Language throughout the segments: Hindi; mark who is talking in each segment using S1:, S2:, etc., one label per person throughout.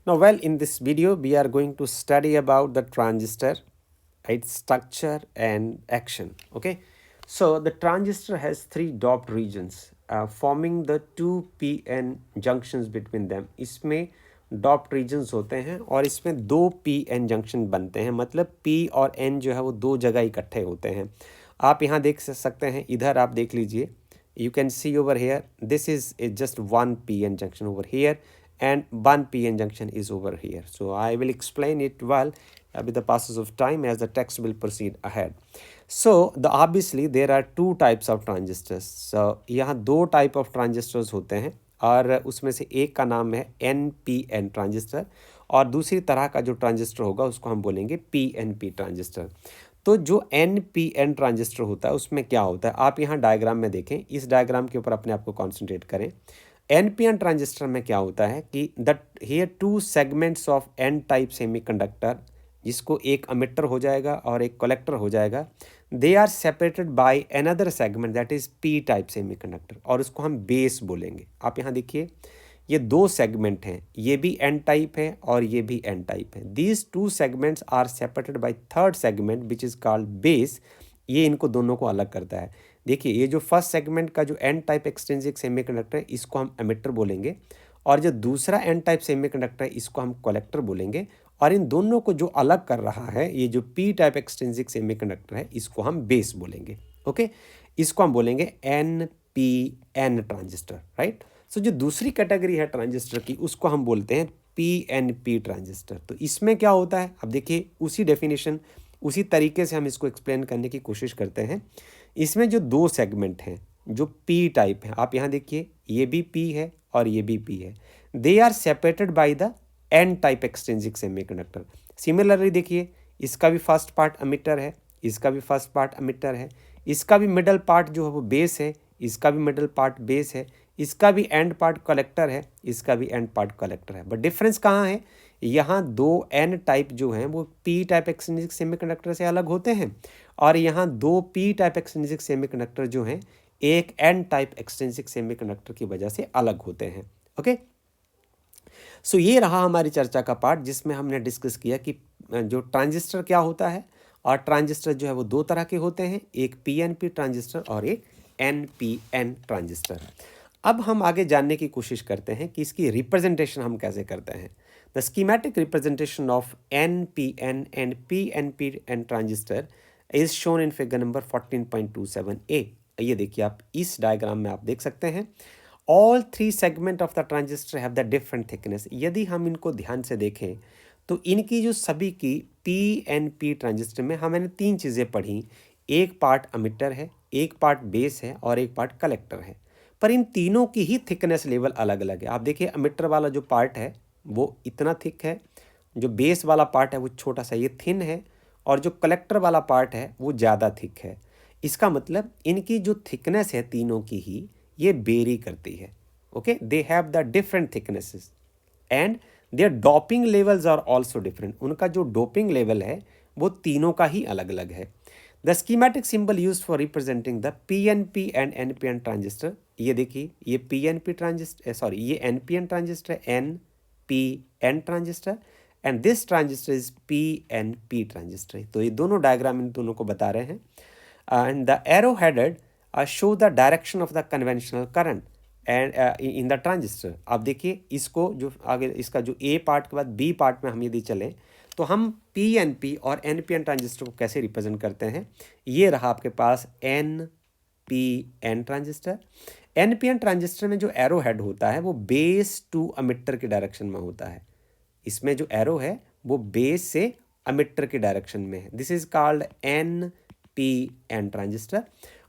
S1: Now, well, in this video, we are going to study about the transistor, its structure and action. Okay, so the transistor has three doped regions forming the two p-n junctions between them. इसमें डॉप्ड रीजन्स होते हैं और इसमें दो पी एन जंक्शन बनते हैं, मतलब पी और एन जो है वो दो जगह इकट्ठे होते हैं. आप यहाँ देख सकते हैं, इधर आप देख लीजिए. You can see over here, this is just one p-n junction over here and one p-n junction is over here. So I will explain it well with the passes of time as the text will proceed ahead. So obviously there are two types of transistors. So यहाँ दो type of transistors होते हैं और उसमें से एक का नाम है NPN ट्रांजिस्टर और दूसरी तरह का जो ट्रांजिस्टर होगा उसको हम बोलेंगे PNP ट्रांजिस्टर. तो जो NPN ट्रांजिस्टर होता है उसमें क्या होता है, आप यहाँ डायग्राम में देखें, इस डायग्राम के ऊपर अपने आप को कॉन्सेंट्रेट करें. NPN ट्रांजिस्टर में क्या होता है कि the here two segments of n type semiconductor, जिसको एक अमिटर हो जाएगा और एक कलेक्टर हो जाएगा, they are separated by another segment that is p type semiconductor और उसको हम बेस बोलेंगे. आप यहाँ देखिए, ये दो सेगमेंट हैं, ये भी एन टाइप है और ये भी एन टाइप है. These two segments are separated by third segment which is called base. ये इनको दोनों को अलग करता है. देखिए, ये जो फर्स्ट सेगमेंट का जो एन टाइप एक्सट्रिंसिक सेमीकंडक्टर है इसको हम एमिटर बोलेंगे और जो दूसरा एन टाइप सेमीकंडक्टर है इसको हम कलेक्टर बोलेंगे. और इन दोनों को जो अलग कर रहा है, ये जो पी टाइप एक्सट्रिंसिक सेमीकंडक्टर है, इसको हम बेस बोलेंगे. ओके, इसको हम बोलेंगे N P N transistor, right. So जो दूसरी कैटेगरी है ट्रांजिस्टर की उसको हम बोलते हैं PNP ट्रांजिस्टर. तो इसमें क्या होता है, अब देखिए उसी डेफिनेशन उसी तरीके से हम इसको एक्सप्लेन करने की कोशिश करते हैं. इसमें जो दो सेगमेंट हैं जो P टाइप है, आप यहाँ देखिए, ये भी P है और ये भी P है. They are separated by the N type extrinsic semiconductor. Similarly देखिए, इसका भी फर्स्ट पार्ट अमिटर है, इसका भी फर्स्ट पार्ट अमिटर है, इसका भी मिडल पार्ट जो है वो बेस है, इसका भी मिडल पार्ट बेस है, इसका भी एंड पार्ट कलेक्टर है, इसका भी एंड पार्ट कलेक्टर है. बट डिफरेंस कहाँ है, यहाँ दो एन टाइप जो हैं वो पी टाइप एक्सट्रिंसिक सेमीकंडक्टर से अलग होते हैं और यहाँ दो पी टाइप एक्सट्रिंसिक सेमीकंडक्टर जो हैं एक एन टाइप एक्सट्रिंसिक सेमीकंडक्टर की वजह से अलग होते हैं. ओके, सो ये रहा हमारी चर्चा का पार्ट जिसमें हमने डिस्कस किया कि जो ट्रांजिस्टर क्या होता है और ट्रांजिस्टर जो है वो दो तरह के होते हैं, एक PNP ट्रांजिस्टर और एक NPN ट्रांजिस्टर. अब हम आगे जानने की कोशिश करते हैं कि इसकी रिप्रेजेंटेशन हम कैसे करते हैं. The schematic representation of NPN and PNPN transistor is shown in figure number 14.27a. ये देखिए, आप इस डायग्राम में आप देख सकते हैं, all three segment of the transistor have the different thickness. यदि हम इनको ध्यान से देखें तो इनकी जो सभी की PNP ट्रांजिस्टर में हमने तीन चीज़ें पढ़ी. एक पार्ट अमिटर है, एक पार्ट बेस है और एक पार्ट कलेक्टर है. पर इन तीनों की ही थिकनेस लेवल अलग अलग है. आप देखिए, अमिटर वाला जो पार्ट है वो इतना थिक है, जो बेस वाला पार्ट है वो छोटा सा ये थिन है और जो कलेक्टर वाला पार्ट है वो ज़्यादा थिक है. इसका मतलब इनकी जो थिकनेस है तीनों की ही ये वेरी करती है. Okay, they have the different thicknesses and their doping levels are also different. उनका जो डोपिंग लेवल है वो तीनों का ही अलग अलग है. The schematic symbol use for representing the PNP and NPN transistor. ये देखिए, ये PNP ट्रांजिस्टर, ये NPN transistor, NPN transistor and this transistor is PNP transistor. तो ये दोनों डायग्राम इन दोनों को बता रहे हैं. And the arrow headed show the direction of the conventional current and in the transistor. आप देखिए, इसको जो आगे इसका जो A पार्ट के बाद B पार्ट में हम यदि चलें तो हम PNP और NPN ट्रांजिस्टर को कैसे रिप्रेजेंट करते हैं. ये रहा आपके पास NPN ट्रांजिस्टर. NPN ट्रांजिस्टर में जो एरो हेड होता है वो बेस टू अमिटर की डायरेक्शन में होता है. इसमें जो एरो है वो बेस से अमिटर की डायरेक्शन में है. This is called NPN transistor.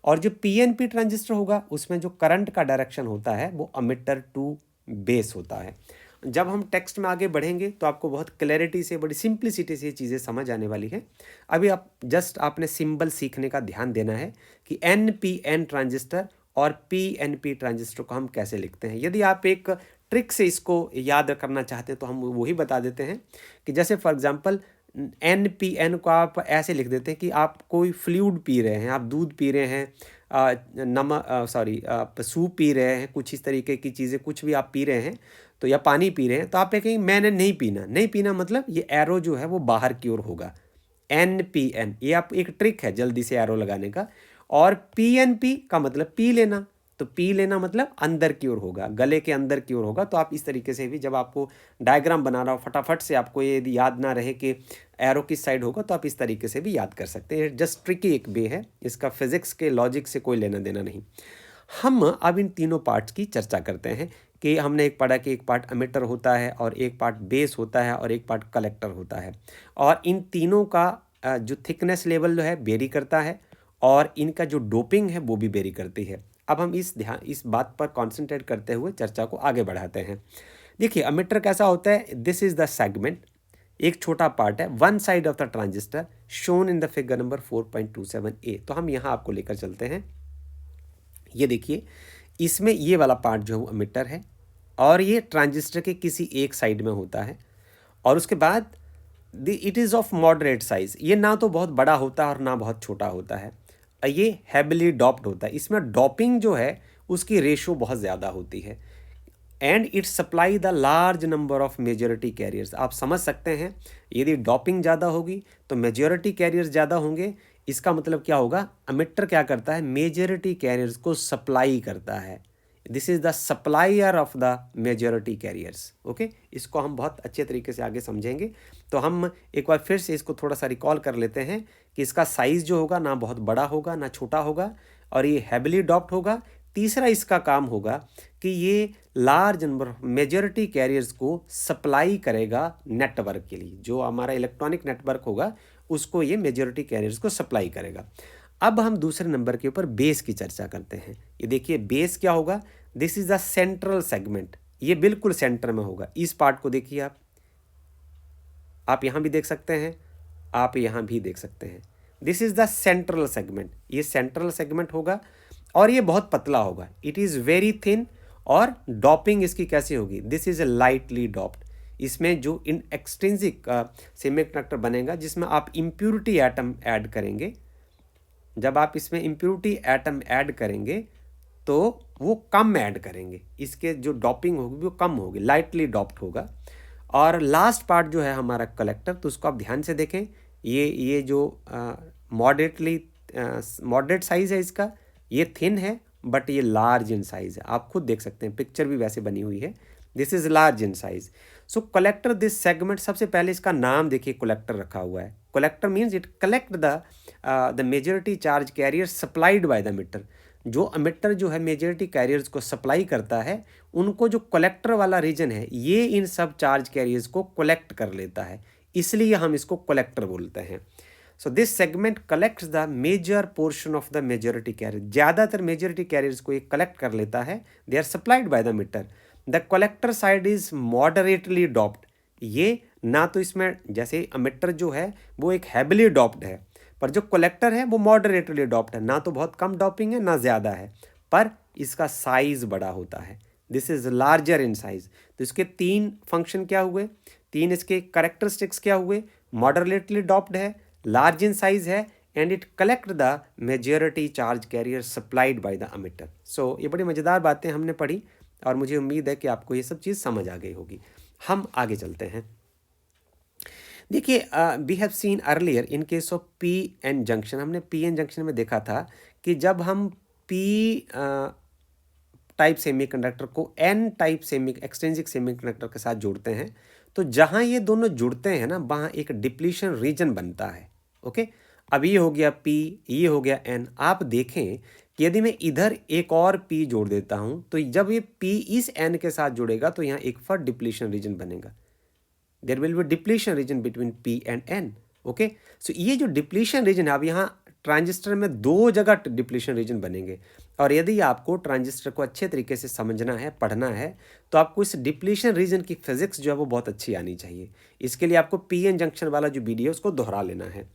S1: और जो PNP ट्रांजिस्टर होगा उसमें जो करंट का डायरेक्शन होता है वो अमिटर टू बेस होता है. जब हम टेक्स्ट में आगे बढ़ेंगे तो आपको बहुत क्लैरिटी से, बड़ी सिंप्लिसिटी से चीज़ें समझ आने वाली है. अभी आप जस्ट आपने सिंबल सीखने का ध्यान देना है कि NPN ट्रांजिस्टर और PNP ट्रांजिस्टर को हम कैसे लिखते हैं. यदि आप एक ट्रिक से इसको याद करना चाहते हैं तो हम वही बता देते हैं कि जैसे फॉर एग्जांपल NPN को आप ऐसे लिख देते हैं कि आप कोई फ्लूइड पी रहे हैं, आप दूध पी रहे हैं, आप सूप पी रहे हैं, कुछ इस तरीके की चीज़ें कुछ भी आप पी रहे हैं तो या पानी पी रहे हैं तो आप ये कहेंगे मैंने नहीं पीना। नहीं पीना मतलब ये एरो जो है वो बाहर की ओर होगा, NPN, ये आप एक ट्रिक है जल्दी से एरो लगाने का। और PNP का मतलब पी लेना, तो पी लेना मतलब अंदर की ओर होगा, गले के अंदर की ओर होगा। तो आप इस तरीके से भी जब आपको डायग्राम बनाना हो फटाफट से, आपको ये यदि याद ना रहे कि एरो किस साइड होगा, तो आप इस तरीके से भी याद कर सकते हैं। जस्ट ट्रिकी एक वे है, इसका फिजिक्स के लॉजिक से कोई लेना देना नहीं। हम अब इन तीनों पार्ट्स की चर्चा करते हैं कि हमने एक पढ़ा कि एक पार्ट एमिटर होता है और एक पार्ट बेस होता है और एक पार्ट कलेक्टर होता है, और इन तीनों का जो थिकनेस लेवल जो है वेरी करता है और इनका जो डोपिंग है वो भी वेरी करती है। अब हम इस बात पर कॉन्सेंट्रेट करते हुए चर्चा को आगे बढ़ाते हैं। देखिए एमिटर कैसा होता है, दिस इज द सेगमेंट, एक छोटा पार्ट है, one side of the transistor shown in the figure number 4.27A। तो हम यहाँ आपको लेकर चलते हैं। ये देखिए इसमें ये वाला पार्ट जो है वो एमिटर है और ये ट्रांजिस्टर के किसी एक साइड में होता है। और उसके बाद it is of moderate size, ये ना तो बहुत बड़ा होता है और ना बहुत छोटा होता है। ये हैबिली डॉप्ड होता है, इसमें डॉपिंग जो है उसकी रेशो बहुत ज़्यादा होती है। And it supply the large number of majority carriers. आप समझ सकते हैं यदि डॉपिंग ज़्यादा होगी तो मेजॉरिटी कैरियर्स ज़्यादा होंगे। इसका मतलब क्या होगा, एमिटर क्या करता है, मेजॉरिटी कैरियर्स को सप्लाई करता है। This is the supplier of the majority carriers. Okay, इसको हम बहुत अच्छे तरीके से आगे समझेंगे। तो हम एक बार फिर से इसको थोड़ा सा रिकॉल कर लेते हैं कि इसका साइज जो होगा ना बहुत बड़ा होगा ना छोटा होगा और ये हैबिली डॉप्ड होगा। तीसरा इसका काम होगा कि ये लार्ज नंबर मेजॉरिटी कैरियर्स को सप्लाई करेगा नेटवर्क के लिए, जो हमारा इलेक्ट्रॉनिक नेटवर्क होगा उसको ये मेजॉरिटी कैरियर्स को सप्लाई करेगा। अब हम दूसरे नंबर के ऊपर बेस की चर्चा करते हैं। ये देखिए बेस क्या होगा, this is the central segment, ये बिल्कुल सेंटर में होगा। इस पार्ट को देखिए आप यहाँ भी देख सकते हैं, आप यहाँ भी देख सकते हैं। This is the central segment, ये सेंट्रल सेगमेंट होगा और ये बहुत पतला होगा, इट इज़ वेरी थिन। और डॉपिंग इसकी कैसी होगी, this is a lightly doped. इसमें जो इन एक्सट्रिंसिक सेमीकंडक्टर बनेगा जिसमें आप इम्प्यूरिटी एटम ऐड करेंगे, जब आप इसमें इम्प्यूरिटी एटम ऐड करेंगे तो वो कम ऐड करेंगे, इसके जो डॉपिंग होगी वो कम होगी, लाइटली डॉप्ड होगा। और लास्ट पार्ट जो है हमारा कलेक्टर, तो उसको आप ध्यान से देखें, ये जो मॉडरेट साइज़ है इसका, ये थिन है बट ये लार्ज इन साइज़ है। आप खुद देख सकते हैं, पिक्चर भी वैसे बनी हुई है, this is large in size. So collector this segment, सबसे पहले इसका नाम देखिए कलेक्टर रखा हुआ है। Collector means it collect the majority charge carrier supplied by the emitter. जो एमिटर जो है मेजॉरिटी कैरियर्स को सप्लाई करता है, उनको जो कलेक्टर वाला रीजन है ये इन सब चार्ज कैरियर्स को कलेक्ट कर लेता है, इसलिए हम इसको कलेक्टर बोलते हैं। So this segment collects the major portion of the majority carrier, ज़्यादातर मेजॉरिटी कैरियर्स को ये कलेक्ट कर लेता है, they are supplied by the emitter. The collector side is moderately doped, ये ना तो इसमें जैसे एमिटर जो है वो एक हैबिली डॉप्ड है, पर जो कलेक्टर है वो मॉडरेटली डॉप्ड है, ना तो बहुत कम डॉपिंग है ना ज़्यादा है, पर इसका साइज़ बड़ा होता है, this is larger in size. तो इसके तीन फंक्शन क्या हुए, तीन इसके करेक्टरिस्टिक्स क्या हुए, मॉडरेटली डॉप्ड है, लार्ज इन साइज है, and it collect the majority charge carrier supplied by the emitter. So ये बड़ी मज़ेदार बातें हमने पढ़ी और मुझे उम्मीद है कि आपको ये सब चीज़ समझ आ गई होगी। हम आगे चलते हैं। देखिए we have seen earlier in case of p n junction, हमने पी एन जंक्शन में देखा था कि जब हम पी टाइप सेमीकंडक्टर को एन टाइप एक्सट्रिंसिक सेमीकंडक्टर के साथ जोड़ते हैं, तो जहाँ ये दोनों जुड़ते हैं ना वहाँ एक डिप्लीशन रीजन बनता है। ओके, अब ये हो गया पी, ये हो गया एन। आप देखें कि यदि मैं इधर एक और पी जोड़ देता हूँ तो जब ये पी इस एन के साथ जुड़ेगा तो यहाँ एक फर्स्ट डिप्लीशन रीजन बनेगा, there will be depletion region between P and N. Okay, so ये जो डिप्लीशन रीजन है, अब यहाँ ट्रांजिस्टर में दो जगह डिप्लीशन रीजन बनेंगे, और यदि आपको ट्रांजिस्टर को अच्छे तरीके से समझना है, पढ़ना है, तो आपको इस डिप्लीशन रीजन की फिजिक्स जो है वो बहुत अच्छी आनी चाहिए। इसके लिए आपको पी एन जंक्शन वाला जो वीडियो है उसको दोहरा लेना है।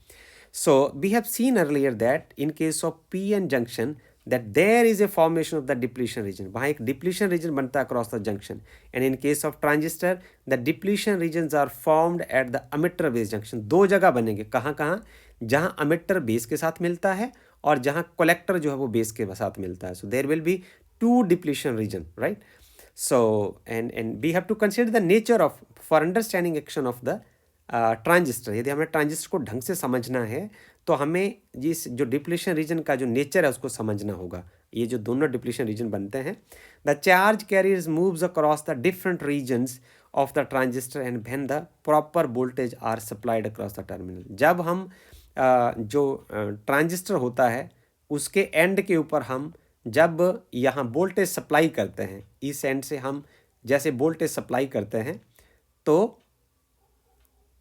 S1: So we have seen earlier that in case of p n junction that there is a formation of the depletion region, वहाँ एक depletion region बनता है across the junction, and in case of transistor the depletion regions are formed at the emitter base junction। दो जगह बनेंगे, कहाँ कहाँ, जहाँ emitter base के साथ मिलता है और जहाँ कलेक्टर जो है वो बेस के साथ मिलता है. So there will be two depletion region, right. So and we have to consider the nature of for understanding action of the transistor. यदि हमें ट्रांजिस्टर को ढंग से समझना है तो हमें जिस जो डिप्लीशन रीजन का जो नेचर है उसको समझना होगा. ये जो दोनों डिप्लीशन रीजन बनते हैं, the charge carriers moves across the different regions of the transistor and when the proper voltage are supplied across the terminal. जब हम जो ट्रांजिस्टर होता है उसके एंड के ऊपर हम जब यहाँ वोल्टेज सप्लाई करते हैं, इस एंड से हम जैसे वोल्टेज सप्लाई करते हैं तो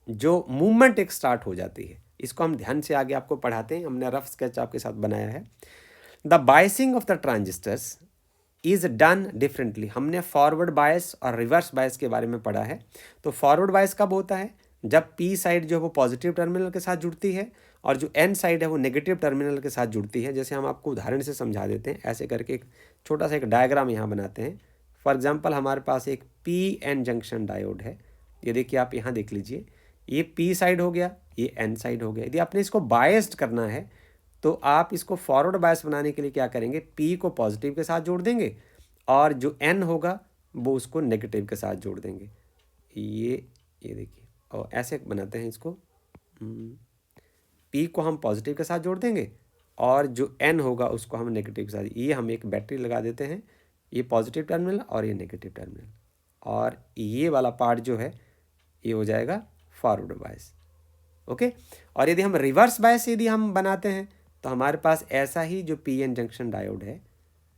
S1: जो मूवमेंट एक स्टार्ट हो जाती है. इसको हम ध्यान से आगे आपको पढ़ाते हैं. हमने रफ स्केच आपके साथ बनाया है. The biasing of the transistors is done differently. हमने फॉरवर्ड बायस और रिवर्स बायस के बारे में पढ़ा है. तो फॉरवर्ड बायस कब होता है? जब पी साइड जो है वो पॉजिटिव टर्मिनल के साथ जुड़ती है और जो एन साइड है वो नेगेटिव टर्मिनल के साथ जुड़ती है. जैसे हम आपको उदाहरण से समझा देते हैं. ऐसे करके एक छोटा सा एक डायग्राम यहाँ बनाते हैं. फॉर एग्जांपल हमारे पास एक पी एन जंक्शन डायोड है. ये देखिए, आप यहाँ देख लीजिए, ये पी साइड हो गया, ये एन साइड हो गया. यदि आपने इसको बायस्ड करना है तो आप इसको फॉरवर्ड बायस बनाने के लिए क्या करेंगे? पी को पॉजिटिव के साथ जोड़ देंगे और जो एन होगा वो उसको नेगेटिव के साथ जोड़ देंगे. ये देखिए, और ऐसे बनाते हैं इसको. पी को हम पॉजिटिव के साथ जोड़ देंगे और जो एन होगा उसको हम नेगेटिव के साथ. ये हम एक बैटरी लगा देते हैं. ये पॉजिटिव टर्मिनल और ये नेगेटिव टर्मिनल, और ये वाला पार्ट जो है ये हो जाएगा फॉरवर्ड बायस. ओके. और यदि हम रिवर्स बायस यदि हम बनाते हैं तो हमारे पास ऐसा ही जो पी एन जंक्शन डायोड है,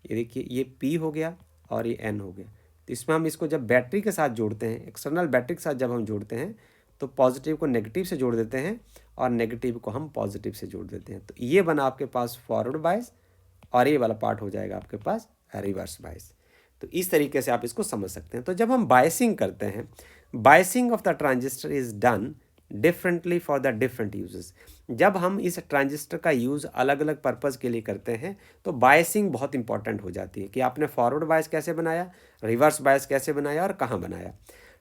S1: ये देखिए, ये पी हो गया और ये एन हो गया. तो इसमें हम इसको जब बैटरी के साथ जोड़ते हैं, एक्सटर्नल बैटरी के साथ जब हम जोड़ते हैं तो पॉजिटिव को नेगेटिव से जोड़ देते हैं और नेगेटिव को हम पॉजिटिव से जोड़ देते हैं. तो ये बना आपके पास फॉरवर्ड बायस और ये वाला पार्ट हो जाएगा आपके पास रिवर्स बायस. तो इस तरीके से आप इसको समझ सकते हैं. तो जब हम बायसिंग करते हैं, biasing of the transistor is done differently for the different uses. जब हम इस ट्रांजिस्टर का यूज़ अलग अलग पर्पज़ के लिए करते हैं तो बायसिंग बहुत इंपॉर्टेंट हो जाती है कि आपने फॉरवर्ड बायस कैसे बनाया, रिवर्स बायस कैसे बनाया और कहाँ बनाया.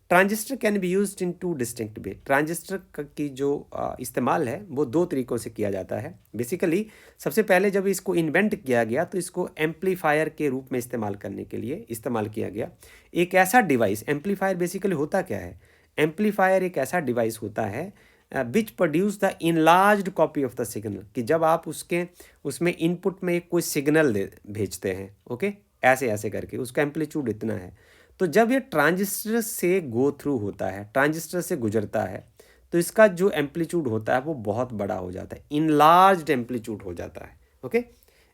S1: Transistor can be used in two distinct way. Transistor की जो इस्तेमाल है वो दो तरीक़ों से किया जाता है. बेसिकली सबसे पहले जब इसको इन्वेंट किया गया तो इसको एम्पलीफायर के रूप में इस्तेमाल करने के लिए इस्तेमाल किया गया. एक ऐसा डिवाइस, एम्पलीफायर बेसिकली होता क्या है? एम्पलीफायर एक ऐसा डिवाइस होता है which produce the enlarged copy of the signal. कि जब आप उसमें इनपुट में कोई सिग्नल भेजते हैं, ओके, ऐसे ऐसे करके उसका एम्पलीट्यूड इतना है. तो जब ये ट्रांजिस्टर से गो थ्रू होता है, ट्रांजिस्टर से गुजरता है, तो इसका जो एम्पलीट्यूड होता है वो बहुत बड़ा हो जाता है, इनलार्ज्ड एम्पलीट्यूड हो जाता है. Okay.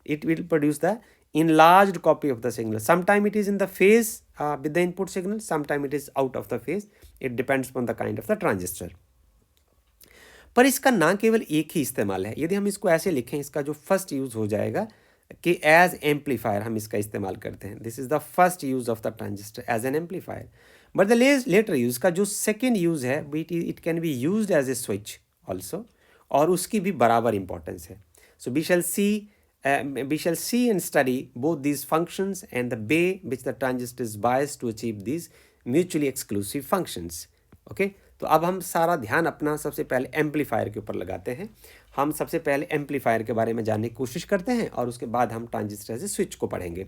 S1: It will produce the enlarged copy of the signal. Sometime it is in the phase with the input signal, sometime it is out of the phase. It depends upon the kind of the transistor. पर इसका ना केवल एक ही इस्तेमाल है. यदि हम इसको ऐसे लिखें, इसका जो फर्स्ट यूज़ हो जाएगा कि एज एम्पलीफायर हम इसका इस्तेमाल करते हैं. This is the first use of the transistor as an amplifier. But the latter use का जो सेकेंड यूज़ है it can be use as a switch also, और उसकी भी बराबर इंपॉर्टेंस है. सो we shall see and study both these functions and the way which the transistor is biased to achieve these mutually exclusive functions. Okay? तो अब हम सारा ध्यान अपना सबसे पहले एम्पलीफायर के ऊपर लगाते हैं. हम सबसे पहले एम्पलीफायर के बारे में जानने की कोशिश करते हैं और उसके बाद हम ट्रांजिस्टर से स्विच को पढ़ेंगे.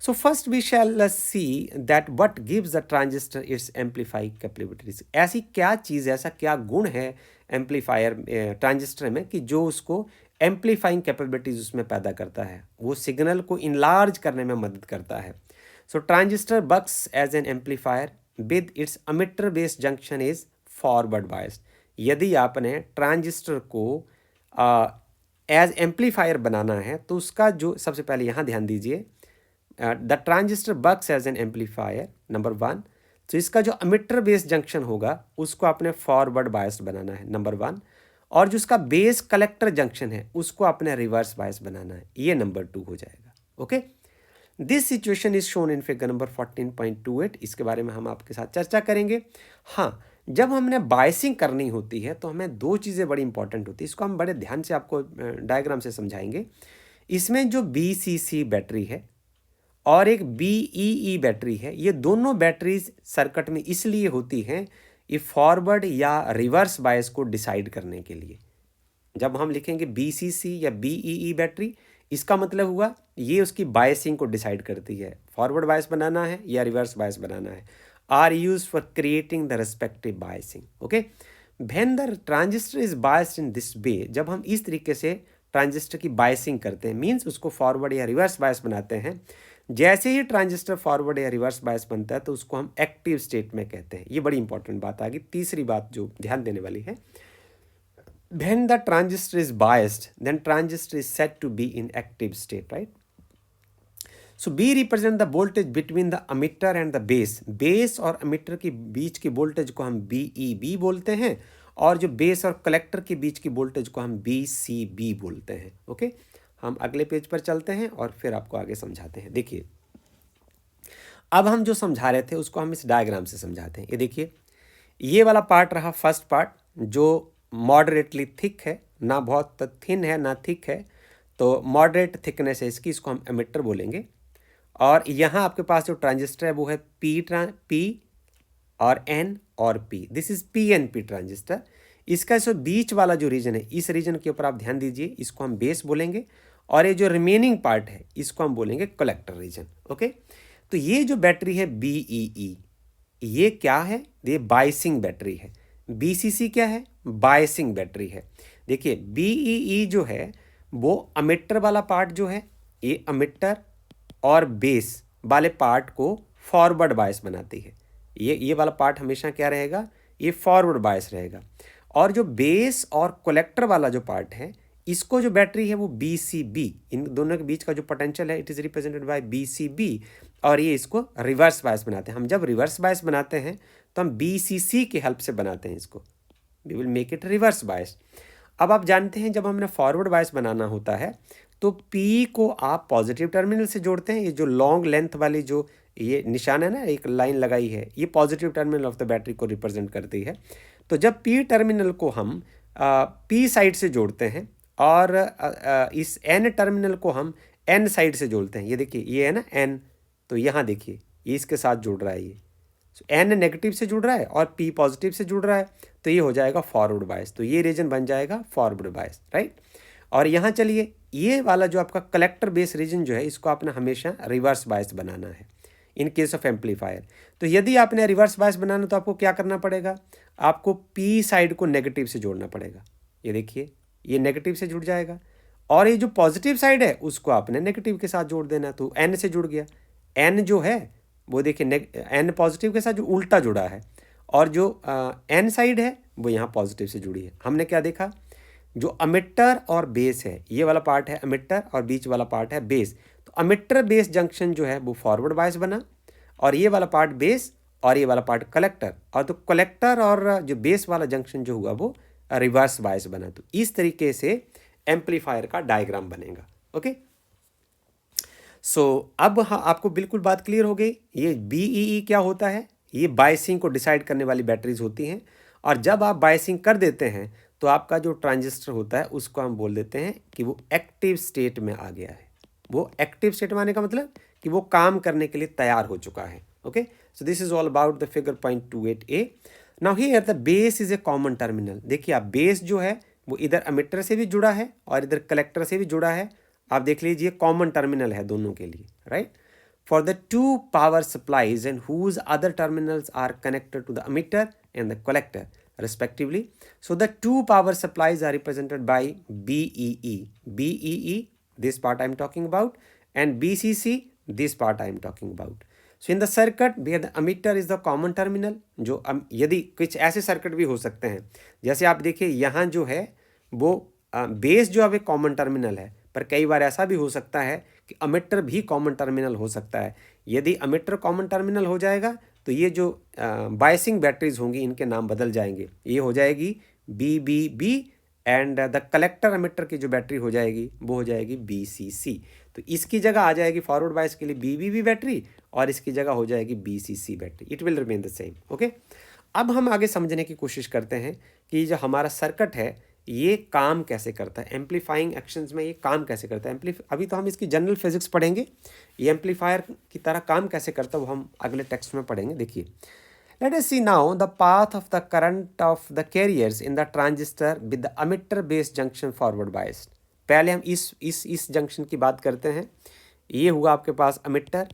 S1: So first we shall see that what gives the transistor its amplifying capabilities. ऐसी क्या चीज़, ऐसा क्या गुण है एम्पलीफायर ट्रांजिस्टर में कि जो उसको एम्पलीफाइंग कैपेबिलिटीज उसमें पैदा करता है, वो सिग्नल को इनलार्ज करने में मदद करता है. So transistor works as an amplifier with its emitter based junction is forward biased. यदि आपने ट्रांजिस्टर को एज एम्पलीफायर बनाना है तो उसका जो सबसे पहले यहाँ ध्यान दीजिए, the transistor works as an amplifier number 1. तो इसका जो अमिटर बेस्ड जंक्शन होगा उसको आपने फॉरवर्ड बायस्ड बनाना है नंबर 1, और जो उसका बेस कलेक्टर जंक्शन है उसको आपने रिवर्स बायस बनाना है, ये नंबर 2 हो जाएगा. Okay. This situation is shown in figure number 14.28. इसके बारे में हम आपके साथ चर्चा करेंगे. हाँ, जब हमने बायसिंग करनी होती है तो हमें दो चीज़ें बड़ी इंपॉर्टेंट होती है. इसको हम बड़े ध्यान से आपको डायग्राम से समझाएंगे. इसमें जो BCC बैटरी है और एक BEE बैटरी है, ये दोनों बैटरीज सर्किट में इसलिए होती हैं ये फॉरवर्ड या रिवर्स बायस को डिसाइड करने के लिए. जब हम लिखेंगे BCC या BEE बैटरी, इसका मतलब हुआ ये उसकी बायसिंग को डिसाइड करती है, फॉरवर्ड बायस बनाना है या रिवर्स बायस बनाना है। Are use for creating the respective biasing. Okay, when the transistor is biased in this way, जब हम इस तरीके से ट्रांजिस्टर की बायसिंग करते हैं, मीन्स उसको फॉरवर्ड या रिवर्स बायस बनाते हैं, जैसे ही ट्रांजिस्टर फॉरवर्ड या रिवर्स बायस बनता है तो उसको हम एक्टिव स्टेट में कहते हैं। ये बड़ी इंपॉर्टेंट बात आ गई। तीसरी बात जो ध्यान देने वाली है, when the transistor is biased, then transistor is said to be in active state, right? So B represent the voltage between the emitter and the base. Base और emitter के बीच की वोल्टेज को हम BEB बोलते हैं, और जो बेस और कलेक्टर के बीच की वोल्टेज को हम BCB बोलते हैं। ओके, हम अगले पेज पर चलते हैं और फिर आपको आगे समझाते हैं। देखिए, अब हम जो समझा रहे थे उसको हम इस डायग्राम से समझाते हैं। ये देखिए, ये वाला पार्ट रहा फर्स्ट पार्ट, जो मॉडरेटली थिक है, ना बहुत थिन है ना थिक है, तो मॉडरेट थिकनेस है इसकी, इसको हम एमिटर बोलेंगे। और यहाँ आपके पास जो ट्रांजिस्टर है वो है P और N और P, this is PNP transistor. इसका जो बीच वाला जो रीजन है, इस रीजन के ऊपर आप ध्यान दीजिए, इसको हम बेस बोलेंगे, और ये जो रिमेनिंग पार्ट है इसको हम बोलेंगे कलेक्टर रीजन। ओके, तो ये जो बैटरी है BEE, ये क्या है? ये बायसिंग बैटरी है। BCC क्या है? बायसिंग बैटरी है। देखिए, BEE जो है वो अमिटर वाला पार्ट जो है, ये अमिटर और बेस वाले पार्ट को फॉरवर्ड बायस बनाती है। ये वाला पार्ट हमेशा क्या रहेगा? ये फॉरवर्ड बायस रहेगा। और जो बेस और कलेक्टर वाला जो पार्ट है, इसको जो बैटरी है वो BCB, इन दोनों के बीच का जो पोटेंशियल है it is represented by BCB, और ये इसको रिवर्स बायस बनाते हैं। हम जब रिवर्स बायस बनाते हैं तो हम BCC की हेल्प से बनाते हैं इसको, we will make it reverse bias. अब आप जानते हैं जब हमने फॉरवर्ड बायस बनाना होता है तो P को आप पॉजिटिव टर्मिनल से जोड़ते हैं। ये जो लॉन्ग लेंथ वाली जो ये निशान है ना, एक लाइन लगाई है, ये positive terminal of the battery को रिप्रेजेंट करती है। तो जब P टर्मिनल को हम P साइड से जोड़ते हैं और इस N टर्मिनल को हम N साइड से जोड़ते हैं, ये देखिए ये है ना N, तो यहाँ देखिए ये इसके साथ जुड़ रहा है, ये N नेगेटिव से जुड़ रहा है और P पॉजिटिव से जुड़ रहा है, तो ये हो जाएगा फॉरवर्ड बायस। तो ये रीजन बन जाएगा फॉरवर्ड बायस, राइट। और यहाँ चलिए, ये वाला जो आपका कलेक्टर बेस रीजन जो है, इसको आपने हमेशा रिवर्स बायस बनाना है इन केस ऑफ एम्पलीफायर। तो यदि आपने रिवर्स बायस बनाना तो आपको क्या करना पड़ेगा? आपको P साइड को नेगेटिव से जोड़ना पड़ेगा। ये देखिए, ये नेगेटिव से जुड़ जाएगा, और ये जो पॉजिटिव साइड है उसको आपने नेगेटिव के साथ जोड़ देना। तो N से जुड़ गया, N जो है वो देखिए N पॉजिटिव के साथ जो उल्टा जुड़ा है, और जो N साइड है वो यहाँ पॉजिटिव से जुड़ी है। हमने क्या देखा? जो अमिटर और बेस है, ये वाला पार्ट है अमिटर और बीच वाला पार्ट है बेस, तो अमिटर बेस जंक्शन जो है वो फॉरवर्ड बायस बना, और ये वाला पार्ट बेस और ये वाला पार्ट कलेक्टर, और तो कलेक्टर और जो बेस वाला जंक्शन जो हुआ वो रिवर्स बायस बना। तो इस तरीके से एम्पलीफायर का डायग्राम बनेगा। ओके, सो अब हाँ, आपको बिल्कुल बात क्लियर हो गई। ये BEE क्या होता है? ये बायसिंग को डिसाइड करने वाली बैटरीज होती हैं, और जब आप बायसिंग कर देते हैं तो आपका जो ट्रांजिस्टर होता है उसको हम बोल देते हैं कि वो एक्टिव स्टेट में आ गया है। वो एक्टिव स्टेट में आने का मतलब कि वो काम करने के लिए तैयार हो चुका है। Okay, so this is all about the figure 0.28a। Now here the base is a common terminal. देखिए, आप बेस जो है वो इधर अमिटर से भी जुड़ा है और इधर कलेक्टर से भी जुड़ा है। आप देख लीजिए, कॉमन टर्मिनल है दोनों के लिए, right. For the two power supplies and whose other terminals are connected to the emitter and the collector respectively. So the two power supplies are represented by BEE. BEE, this part I am talking about, and BCC, this part I am talking about. So in the circuit where the emitter is the common terminal, जो यदि कुछ ऐसे सर्किट भी हो सकते हैं, जैसे आप देखिए यहाँ जो है वो बेस जो अब एक कॉमन टर्मिनल है, पर कई बार ऐसा भी हो सकता है कि अमिटर भी कॉमन टर्मिनल हो सकता है। यदि अमिटर कॉमन टर्मिनल हो जाएगा तो ये जो बायसिंग बैटरीज होंगी इनके नाम बदल जाएंगे, ये हो जाएगी BBB, and the collector ammeter की जो बैटरी हो जाएगी वो हो जाएगी BCC। तो इसकी जगह आ जाएगी फॉरवर्ड बायस के लिए BBB बैटरी, और इसकी जगह हो जाएगी BCC battery. It will remain the same. Okay, अब हम आगे समझने की कोशिश करते हैं कि जो हमारा सर्किट है ये काम कैसे करता है, एम्पलीफाइंग एक्शंस में ये काम कैसे करता है। अभी तो हम इसकी जनरल फिजिक्स पढ़ेंगे, ये एम्पलीफायर की तरह काम कैसे करता है वो हम अगले टेक्स्ट में पढ़ेंगे। देखिए, Let us see now the path of the current of the carriers in the transistor with the emitter base junction forward biased. पहले हम इस जंक्शन की बात करते हैं. ये हुआ आपके पास emitter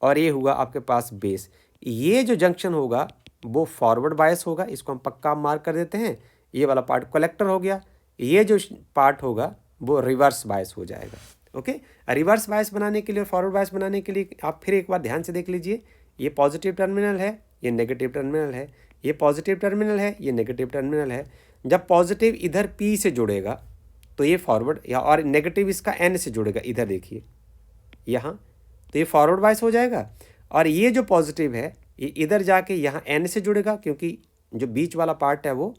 S1: और ये हुआ आपके पास बेस. ये जो जंक्शन होगा वो फॉरवर्ड बायस होगा, इसको हम पक्का मार्क कर देते हैं. ये वाला पार्ट कलेक्टर हो गया. ये जो पार्ट होगा वो रिवर्स बायस हो जाएगा. ओके, रिवर्स बायस बनाने के लिए और फॉरवर्ड बायस बनाने के लिए आप फिर एक बार ध्यान से देख लीजिए. ये पॉजिटिव टर्मिनल है, ये नेगेटिव टर्मिनल है. ये पॉजिटिव टर्मिनल है, ये नेगेटिव टर्मिनल है. जब पॉजिटिव इधर P से जुड़ेगा तो ये फॉरवर्ड, या और नेगेटिव इसका N से जुड़ेगा. इधर देखिए यहाँ, तो ये फॉरवर्ड बायस हो जाएगा. और ये जो पॉजिटिव है ये इधर जाके यहाँ N से जुड़ेगा, क्योंकि जो बीच वाला पार्ट है वो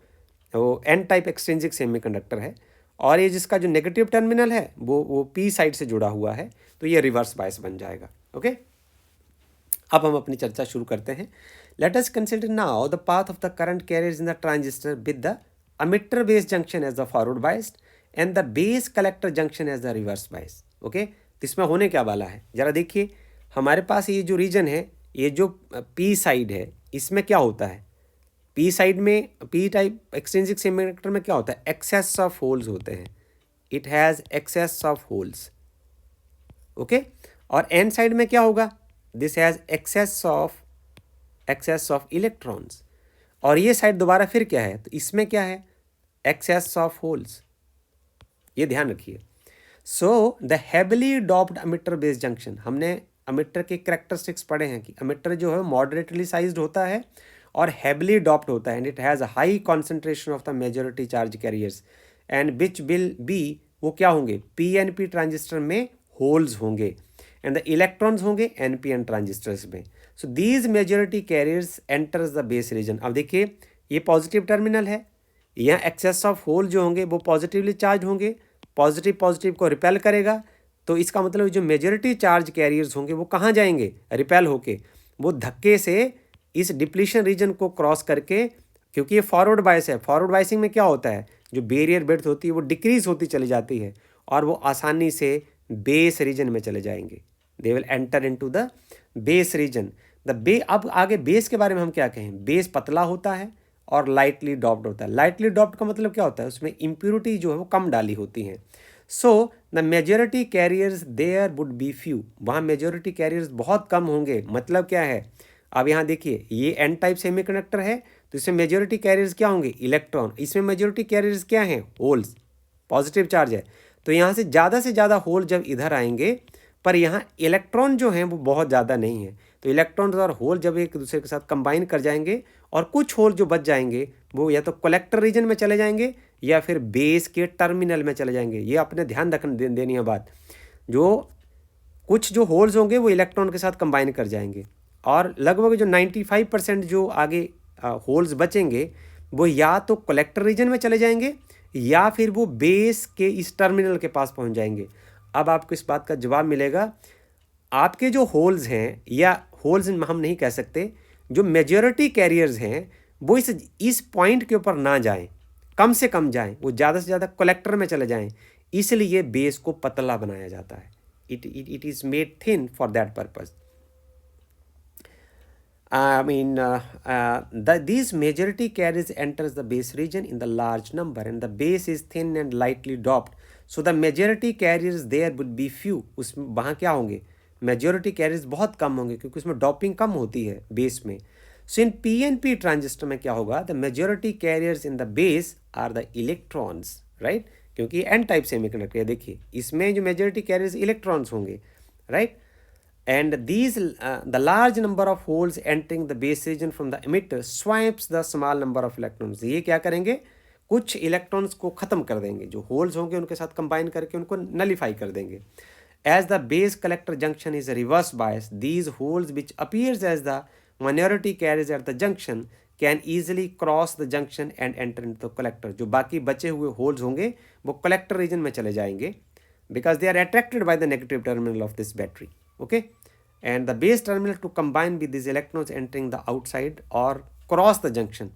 S1: N टाइप एक्सट्रिंसिक सेमीकंडक्टर है. और ये जिसका जो नेगेटिव टर्मिनल है वो P साइड से जुड़ा हुआ है, तो ये रिवर्स बायस बन जाएगा. ओके, अब हम अपनी चर्चा शुरू करते हैं. Let us consider now the path of the current carriers in the transistor with the emitter base junction as the forward biased and the base collector junction as the reverse bias. Okay, तो इसमें होने क्या वाला है जरा देखिए. हमारे पास ये जो रीजन है, ये जो P साइड है, इसमें क्या होता है? P साइड में, P टाइप एक्सट्रिंसिक सेमीकंडक्टर में क्या होता है? एक्सेस ऑफ होल्स होते हैं. It has excess of holes. Okay, और N साइड में क्या होगा? This has excess of electrons. और ये साइड दोबारा फिर क्या है? तो इसमें क्या है? Excess of holes. ये ध्यान रखिए. So the heavily doped emitter base junction, हमने अमिटर के कैरेक्टरिस्टिक्स पढ़े हैं कि अमिटर जो है मॉडरेटली साइज्ड होता है और हेविली डॉप्ड होता है. And it has high concentration of the majority charge carriers and which will be, वो क्या होंगे? PNP ट्रांजिस्टर में होल्स होंगे एंड द इलेक्ट्रॉन्स होंगे NPN ट्रांजिस्टर्स में. So these majority carriers enters the base reason. अब देखिए, ये पॉजिटिव टर्मिनल है, यहाँ एक्सेस ऑफ होल जो होंगे वो पॉजिटिवली चार्ज होंगे. पॉजिटिव को रिपेल करेगा, तो इसका मतलब जो मेजॉरिटी चार्ज कैरियर्स होंगे वो कहाँ जाएंगे? रिपेल होके वो धक्के से इस डिप्लीशन रीजन को क्रॉस करके, क्योंकि ये फॉरवर्ड बायस है. फॉरवर्ड बायसिंग में क्या होता है? जो बैरियर ब्रेड्थ होती है वो डिक्रीज होती चली जाती है और वो आसानी से बेस रीजन में चले जाएंगे. They will enter into the base reason. अब आगे बेस के बारे में हम क्या कहें? बेस पतला होता है और लाइटली डॉप्ड होता है. लाइटली डॉप्ड का मतलब क्या होता है? उसमें इम्प्योरिटी जो है वो कम डाली होती हैं. So the majority carriers there would be few. वहाँ मेजॉरिटी कैरियर्स बहुत कम होंगे. मतलब क्या है? अब यहाँ देखिए, ये N टाइप सेमीकंडक्टर है, तो इसमें मेजॉरिटी कैरियर्स क्या होंगे? इलेक्ट्रॉन. इसमें मेजॉरिटी कैरियर्स क्या हैं? होल्स. पॉजिटिव चार्ज है, तो यहाँ से ज़्यादा होल जब इधर आएंगे, पर यहाँ इलेक्ट्रॉन जो हैं वो बहुत ज़्यादा नहीं है. तो इलेक्ट्रॉन और होल जब एक दूसरे के साथ कंबाइन कर जाएंगे और कुछ होल जो बच जाएंगे वो या तो कलेक्टर रीजन में चले जाएंगे या फिर बेस के टर्मिनल में चले जाएंगे. ये अपने ध्यान रखने देनी है बात. जो कुछ जो होल्स होंगे वो इलेक्ट्रॉन के साथ कंबाइन कर जाएंगे और लगभग जो 95% जो आगे होल्स बचेंगे वो या तो कलेक्टर रीजन में चले जाएंगे या फिर वो बेस के इस टर्मिनल के पास पहुंच जाएंगे. अब आपको इस बात का जवाब मिलेगा, आपके जो होल्स हैं, या होल्स हम नहीं कह सकते, जो मेजॉरिटी कैरियर्स हैं वो इस पॉइंट के ऊपर ना जाएं, कम से कम जाएं, वो ज़्यादा से ज़्यादा कलेक्टर में चले जाएं. इसलिए बेस को पतला बनाया जाता है. It is made thin for that purpose. These majority carriers enters the base region in the large number and the base is thin and lightly doped. So the majority carriers there would be few. उसमें वहाँ क्या होंगे? Majority carriers बहुत कम होंगे क्योंकि उसमें डॉपिंग कम होती है बेस में. So in PNP ट्रांजिस्टर में क्या होगा? The majority carriers in the base are the electrons, right? क्योंकि N टाइप सेमीकंडक्टर है. देखिए, इसमें जो मेजॉरिटी कैरियर्स इलेक्ट्रॉन्स होंगे, right? And these the large number of holes entering the base region from the emitter swipes the small number of electrons. ये क्या करेंगे? कुछ इलेक्ट्रॉन्स को ख़त्म कर देंगे, जो होल्स होंगे उनके साथ कंबाइन करके उनको नलीफाई कर देंगे. As the base collector junction is a reverse bias, these holes which appears as the minority carriers at the junction can easily cross the junction and enter into the collector. जो बाकी बचे हुए होल्स होंगे वो कलेक्टर रीजन में चले जाएंगे because they are attracted by the negative terminal of this battery. Okay, and the base terminal to combine with these electrons entering the outside or cross the junction.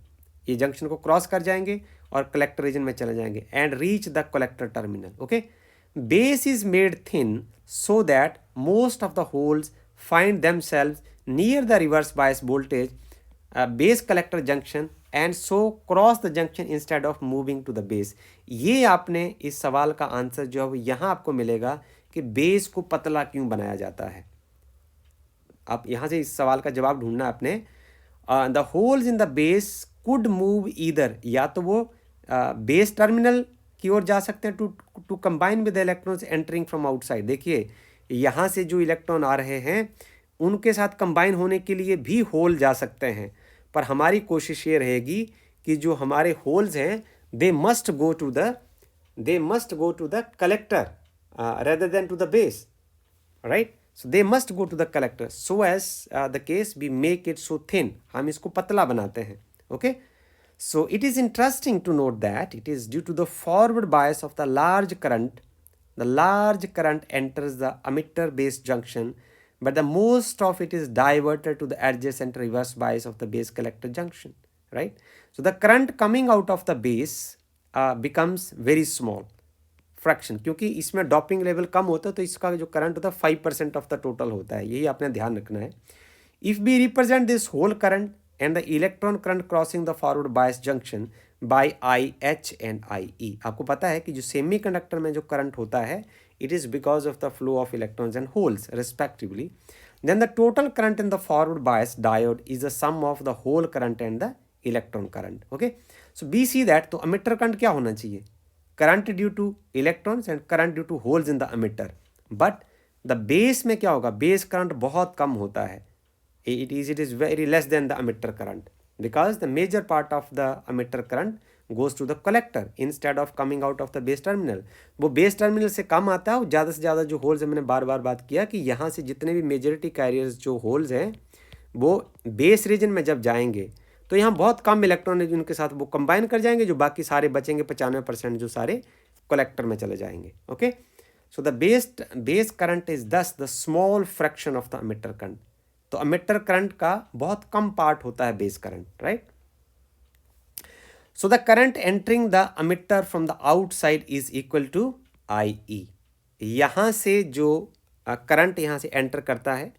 S1: ये जंक्शन को क्रॉस कर जाएंगे और कलेक्टर रीजन में चले जाएंगे and reach the collector terminal. Okay, base is made thin so that most of the holes find themselves near the reverse bias voltage base collector junction and so cross the junction instead of moving to the base. ये आपने इस सवाल का आंसर जो है यहाँ आपको मिलेगा कि बेस को पतला क्यों बनाया जाता है। आप यहाँ से इस सवाल का जवाब ढूंढना आपने। The holes in the base could move either, या तो वो बेस टर्मिनल की ओर जा सकते हैं to combine with electrons entering from outside. देखिए यहाँ से जो इलेक्ट्रॉन आ रहे हैं उनके साथ कंबाइन होने के लिए भी होल जा सकते हैं, पर हमारी कोशिश ये रहेगी कि जो हमारे होल्स हैं they must go to the collector rather than to the base, right? So they must go to the collector so as the case we make it so thin, हम इसको पतला बनाते हैं। okay, so it is interesting to note that it is due to the forward bias of the large current enters the emitter base junction, but the most of it is diverted to the adjacent reverse bias of the base collector junction, right? So the current coming out of the base becomes very small fraction, क्योंकि इसमें डॉपिंग लेवल कम होता है तो इसका जो करंट होता है 5% ऑफ द टोटल होता है, यही आपने ध्यान रखना है। If we represent this hole current and the electron current crossing the forward bias junction by I H and I E. आपको पता है कि जो सेमी कंडक्टर में जो करंट होता है it is because of the flow of electrons and holes respectively. Then the total current in the forward bias diode is the sum of the hole current and the electron current. Okay, so be see that, तो अमिटर करंट क्या होना चाहिए? Current due to electrons and current due to holes in the emitter. But the base में क्या होगा? बेस करंट बहुत कम होता है, it is very less than the emitter current because the major part of the emitter current goes to the collector instead of coming out of the base terminal. वो बेस टर्मिनल से कम आता है और ज़्यादा से ज़्यादा जो होल्स है, मैंने बार बार बात किया कि यहाँ से जितने भी मेजॉरिटी कैरियर्स जो होल्स हैं वो बेस रीजन में जब जाएंगे तो यहाँ बहुत कम इलेक्ट्रॉन है जिनके साथ वो कंबाइन कर जाएंगे, जो बाकी सारे बचेंगे 95% जो सारे कलेक्टर में चले जाएंगे। Okay, so the base current is thus the small fraction of the emitter current. तो अमिटर करंट का बहुत कम पार्ट होता है base current, right? So the current entering the emitter from the outside is equal to I E. यहाँ से जो करंट यहाँ से एंटर करता है,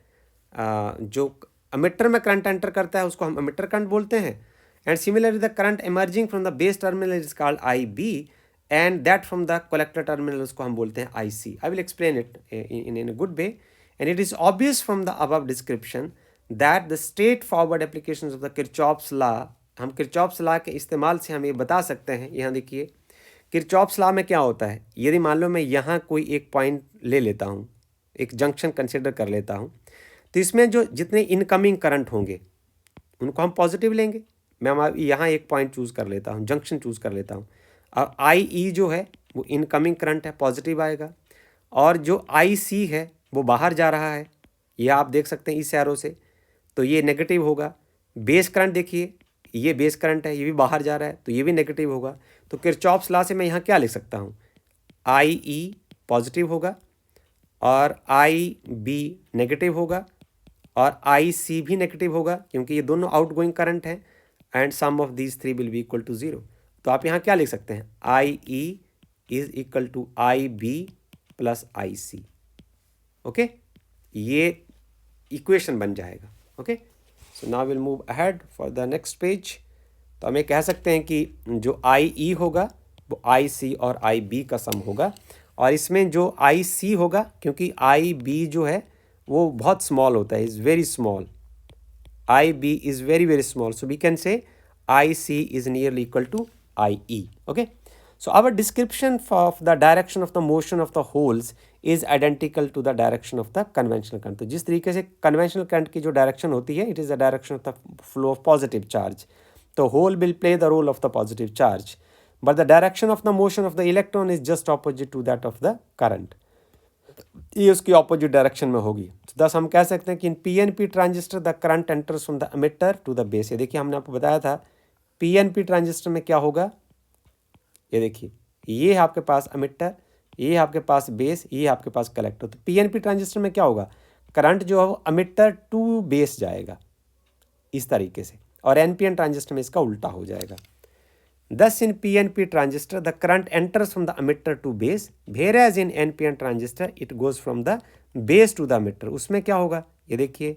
S1: जो अमिटर में करंट एंटर करता है उसको हम अमिटर करंट बोलते हैं। And similarly the current emerging from the base terminal is called I B and that from the collector terminal उसको हम बोलते हैं I C. I will explain it in a good way and it is obvious from the above description that the straightforward application of the Kirchhoff's law, हम किरचॉफ्स लॉ के इस्तेमाल से हम ये बता सकते हैं। यहाँ देखिए किरचॉफ्स लॉ में क्या होता है, यदि मान लो मैं यहाँ कोई एक पॉइंट ले लेता हूँ, एक जंक्शन कंसिडर कर लेता हूँ, तो इसमें जो जितने इनकमिंग करंट होंगे उनको हम पॉजिटिव लेंगे। मैं यहाँ एक पॉइंट चूज़ कर लेता हूँ, जंक्शन चूज़ कर लेता हूँ, और आई ई जो है वो इनकमिंग करंट है, पॉजिटिव आएगा, और जो आई सी है वो बाहर जा रहा है, ये आप देख सकते हैं इस एरो से, तो ये नेगेटिव होगा। बेस करंट देखिए, ये बेस करंट है, ये भी बाहर जा रहा है तो ये भी नेगेटिव होगा। तो किरचॉफ्स लॉ से मैं यहाँ क्या लिख सकता हूँ? आई ई पॉजिटिव होगा और आई बी नेगेटिव होगा और आई सी भी नेगेटिव होगा क्योंकि ये दोनों आउट गोइंग करंट हैं, and sum of these three will be equal to zero. तो आप यहाँ क्या लिख सकते हैं? I E is equal to I B plus I C. Okay, ये इक्वेशन बन जाएगा। Okay, so now will move ahead for the next page. तो हम ये कह सकते हैं कि जो आई ई होगा वो आई सी और आई बी का सम होगा, और इसमें जो आई सी होगा क्योंकि आई बी जो है वो बहुत स्मॉल होता है, is very small, I B is very very small, so we can say I C is nearly equal to I E. Okay, so our description of the direction of the motion of the holes is identical to the direction of the conventional current. तो जिस तरीके से कन्वेंशनल करंट की जो डायरेक्शन होती है it is the direction of the flow of positive charge, तो hole will play the role of the positive charge, but the direction of the motion of the electron is just opposite to that of the current, ये उसकी ऑपोजिट डायरेक्शन में होगी। तो thus हम कह सकते हैं कि in PNP transistor the current enters from the emitter to the base. ये देखिए हमने आपको बताया था पीएनपी ट्रांजिस्टर में क्या होगा, ये देखिए ये है आपके पास एमिटर, ये है आपके पास बेस, ये है आपके पास कलेक्टर। तो पीएनपी ट्रांजिस्टर में क्या होगा, करंट जो है वो एमिटर टू बेस जाएगा इस तरीके से, और एनपीएन ट्रांजिस्टर में इसका उल्टा हो जाएगा। Thus in PNP transistor the current enters from the emitter to base, whereas in NPN transistor it goes from the base to the emitter। उसमें क्या होगा, ये देखिए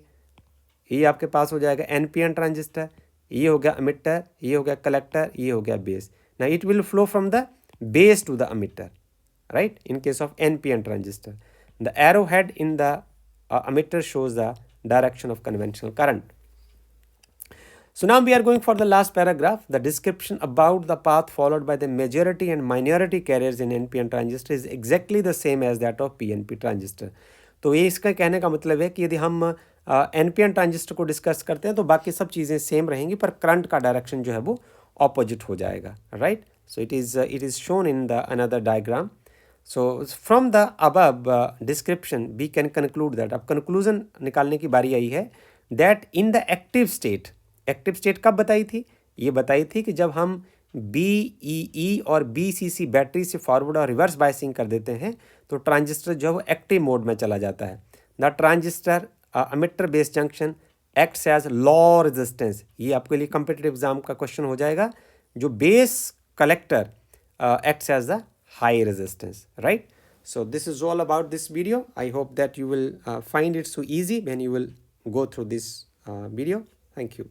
S1: ये आपके पास हो जाएगा NPN ट्रांजिस्टर, ये हो गया emitter, ये हो गया collector, ये हो गया base. Now it will flow from the base to the emitter, right? In case of NPN transistor, the arrowhead in the emitter shows the direction of conventional current. So now we are going for the last paragraph. The description about the path followed by the majority and minority carriers in NPN transistor is exactly the same as that of PNP transistor. तो ये इसका कहने का मतलब है कि यदि हम NPN ट्रांजिस्टर को डिस्कस करते हैं तो बाकी सब चीज़ें सेम रहेंगी, पर करंट का डायरेक्शन जो है वो ऑपोजिट हो जाएगा, right? So it is shown in the another diagram. So from the above description we can conclude that, अब कंक्लूजन निकालने की बारी आई है, that in the active state, active state कब बताई थी? ये बताई थी कि जब हम BEE और BCC बैटरी से फॉरवर्ड और रिवर्स बायसिंग कर देते हैं तो ट्रांजिस्टर जो है वो एक्टिव मोड में चला जाता है. The transistor emitter base junction acts as low resistance, ये आपके लिए कम्पिटिटिव एग्जाम का क्वेश्चन हो जाएगा. जो base collector acts as the high resistance, right? So this is all about this video. I hope that you will find it so easy when you will go through this video. Thank you.